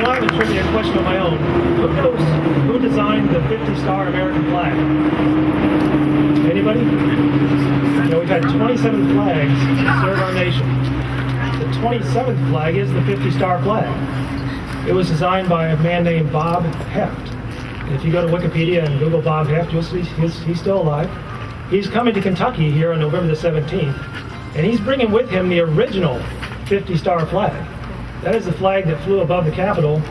Now I have a trivia question of my own. Who knows who designed the 50-star American flag? Anybody? You know, we've had 27 flags serve our nation. The 27th flag is the 50-star flag. It was designed by a man named Bob Heft. And if you go to Wikipedia and Google Bob Heft, you'll see he's still alive. He's coming to Kentucky here on November the 17th, and he's bringing with him the original 50-star flag. That is the flag that flew above the Capitol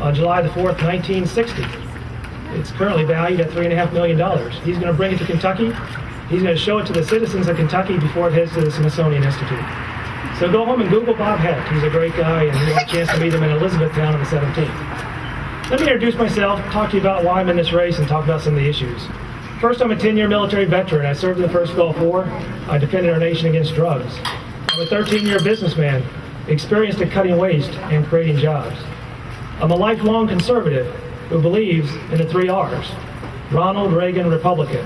on July the 4th, 1960. It's currently valued at $3.5 million. He's going to bring it to Kentucky. He's going to show it to the citizens of Kentucky before it heads to the Smithsonian Institute. So go home and Google Bob Heft. He's a great guy, and you have a chance to meet him in Elizabethtown on the 17th. Let me introduce myself, talk to you about why I'm in this race, and talk about some of the issues. First, I'm a 10-year military veteran. I served in the First Gulf War. I defended our nation against drugs. I'm a 13-year businessman, experienced at cutting waste and creating jobs. I'm a lifelong conservative who believes in the 3 R's. Ronald Reagan Republican.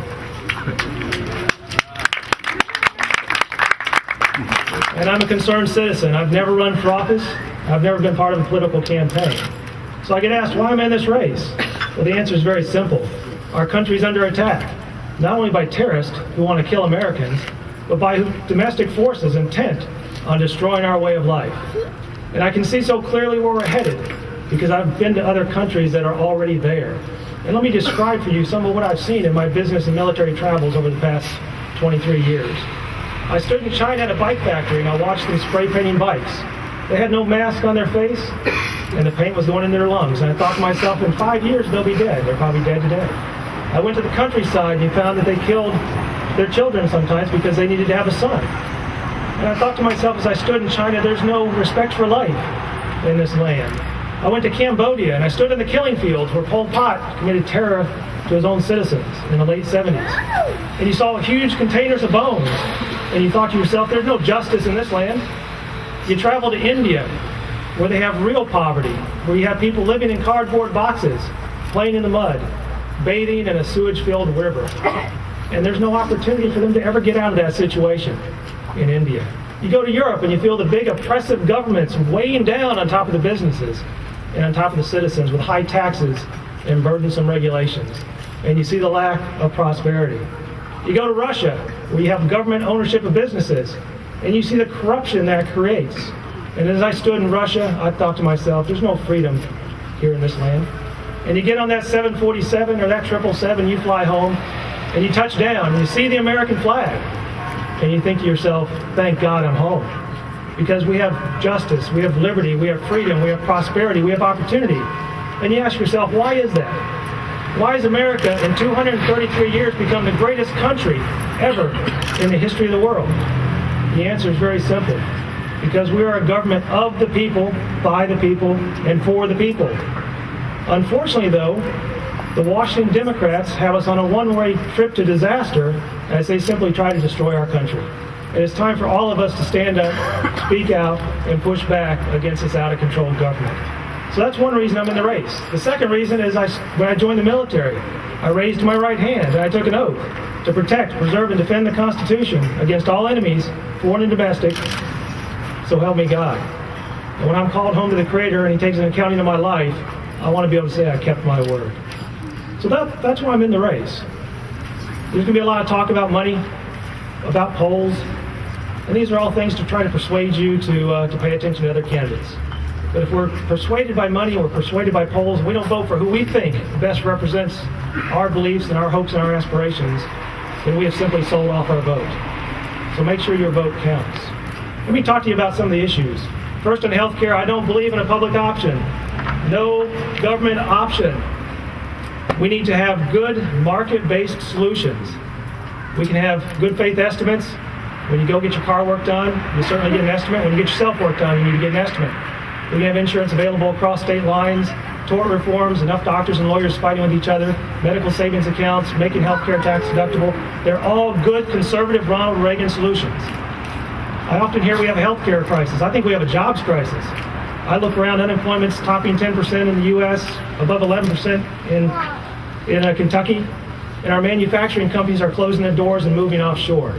And I'm a concerned citizen. I've never run for office. I've never been part of a political campaign. So I get asked, why am I in this race? Well, the answer is very simple. Our country's under attack, not only by terrorists who want to kill Americans, but by domestic forces intent on destroying our way of life. And I can see so clearly where we're headed because I've been to other countries that are already there. And let me describe for you some of what I've seen in my business and military travels over the past 23 years. I stood in China at a bike factory and I watched them spray painting bikes. They had no mask on their face and the paint was going in their lungs. And I thought to myself, in 5 years they'll be dead. They're probably dead today. I went to the countryside and found that they killed their children sometimes because they needed to have a son. And I thought to myself as I stood in China, there's no respect for life in this land. I went to Cambodia and I stood in the killing fields where Pol Pot committed terror to his own citizens in the late 70s. And you saw huge containers of bones and you thought to yourself, there's no justice in this land. You travel to India where they have real poverty, where you have people living in cardboard boxes, playing in the mud, bathing in a sewage-filled river. And there's no opportunity for them to ever get out of that situation in India. You go to Europe and you feel the big oppressive governments weighing down on top of the businesses and on top of the citizens with high taxes and burdensome regulations. And you see the lack of prosperity. You go to Russia where you have government ownership of businesses and you see the corruption that creates. And as I stood in Russia, I thought to myself, there's no freedom here in this land. And you get on that 747 or that 777, you fly home and you touch down and you see the American flag. And you think to yourself, thank God I'm home. Because we have justice, we have liberty, we have freedom, we have prosperity, we have opportunity. And you ask yourself, why is that? Why has America in 233 years become the greatest country ever in the history of the world? The answer is very simple. Because we are a government of the people, by the people, and for the people. Unfortunately, though, the Washington Democrats have us on a one-way trip to disaster as they simply try to destroy our country. It is time for all of us to stand up, speak out, and push back against this out-of-control government. So that's one reason I'm in the race. The second reason is when I joined the military, I raised my right hand and I took an oath to protect, preserve, and defend the Constitution against all enemies, foreign and domestic, so help me God. And when I'm called home to the Creator and He takes an accounting of my life, I want to be able to say I kept my word. So that's why I'm in the race. There's going to be a lot of talk about money, about polls, and these are all things to try to persuade you to pay attention to other candidates. But if we're persuaded by money or persuaded by polls, we don't vote for who we think best represents our beliefs and our hopes and our aspirations, then we have simply sold off our vote. So make sure your vote counts. Let me talk to you about some of the issues. First, on health care, I don't believe in a public option. No government option. We need to have good market-based solutions. We can have good faith estimates. When you go get your car work done, you certainly get an estimate. When you get yourself work done, you need to get an estimate. We can have insurance available across state lines, tort reforms, enough doctors and lawyers fighting with each other, medical savings accounts, making healthcare tax deductible. They're all good conservative Ronald Reagan solutions. I often hear we have a healthcare crisis. I think we have a jobs crisis. I look around, unemployment's topping 10% in the U.S., above 11% in Kentucky, and our manufacturing companies are closing their doors and moving offshore.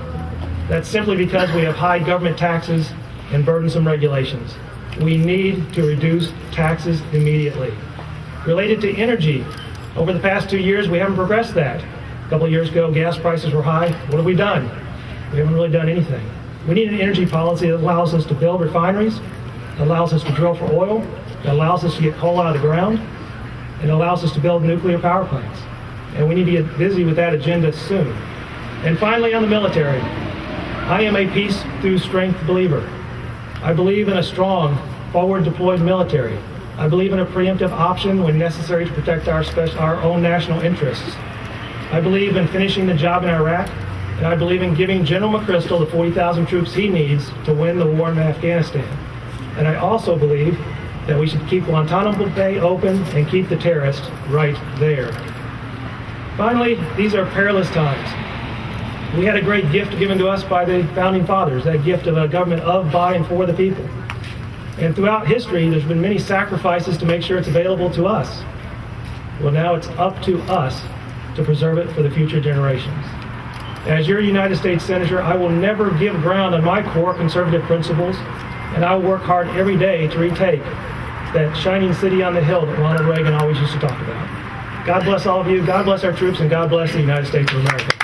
That's simply because we have high government taxes and burdensome regulations. We need to reduce taxes immediately. Related to energy, over the past 2 years, we haven't progressed that. A couple of years ago, gas prices were high. What have we done? We haven't really done anything. We need an energy policy that allows us to build refineries, that allows us to drill for oil, that allows us to get coal out of the ground, and allows us to build nuclear power plants. And we need to get busy with that agenda soon. And finally, on the military, I am a peace through strength believer. I believe in a strong, forward-deployed military. I believe in a preemptive option when necessary to protect our own national interests. I believe in finishing the job in Iraq, and I believe in giving General McChrystal the 40,000 troops he needs to win the war in Afghanistan. And I also believe that we should keep Guantanamo Bay open and keep the terrorists right there. Finally, these are perilous times. We had a great gift given to us by the Founding Fathers, that gift of a government of, by, and for the people. And throughout history, there's been many sacrifices to make sure it's available to us. Well, now it's up to us to preserve it for the future generations. As your United States Senator, I will never give ground on my core conservative principles, and I will work hard every day to retake that shining city on the hill that Ronald Reagan always used to talk about. God bless all of you, God bless our troops, and God bless the United States of America.